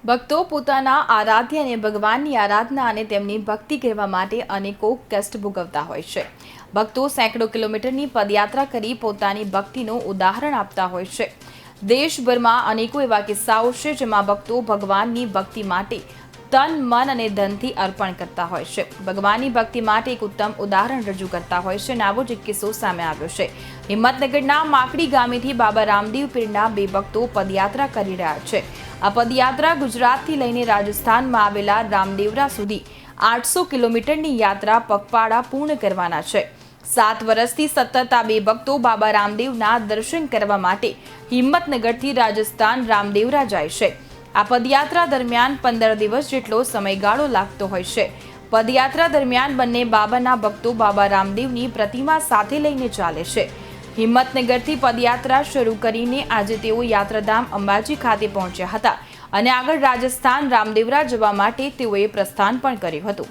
ભક્તો પોતાના આરાધ્ય અને ભગવાનની આરાધના અને તેમની ભક્તિ કરવા માટે અનેકો કષ્ટ ભોગવતા હોય છે। ભક્તો સેંકડો કિલોમીટરની પદયાત્રા કરી પોતાની ભક્તિનું ઉદાહરણ આપતા હોય છે। દેશભરમાં અનેકો એવા કિસ્સાઓ છે જેમાં ભક્તો ભગવાનની ભક્તિ માટે તન મન અને ધનથી અર્પણ કરતા હોય છે। ભગવાનની ભક્તિ માટે એક ઉત્તમ ઉદાહરણ રજૂ કરતા હોય છે અને આવો જ એક કિસ્સો સામે આવ્યો છે। હિંમતનગરના માકડી ગામેથી બાબા રામદેવ પીરના બે ભક્તો પદયાત્રા કરી રહ્યા છે। આ પદયાત્રા ગુજરાતથી લઈને રાજસ્થાનમાં આવેલા રામદેવરા સુધી 800 કિલોમીટરની યાત્રા પગપાળા પૂર્ણ કરવાના છે। 7 વર્ષથી સતત આ બે ભક્તો બાબા રામદેવના દર્શન કરવા માટે હિંમતનગરથી રાજસ્થાન રામદેવરા જાય છે। આ પદયાત્રા દરમિયાન 15 દિવસ જેટલો સમયગાળો લાગતો હોય છે। પદયાત્રા દરમિયાન બંને બાબાના ભક્તો બાબા રામદેવની પ્રતિમા સાથે લઈને ચાલે છે। હિંમતનગરથી પદયાત્રા શરૂ કરીને આજે તેઓ યાત્રાધામ અંબાજી ખાતે પહોંચ્યા હતા અને આગળ રાજસ્થાન રામદેવરા જવા માટે તેઓએ પ્રસ્થાન પણ કર્યું હતું।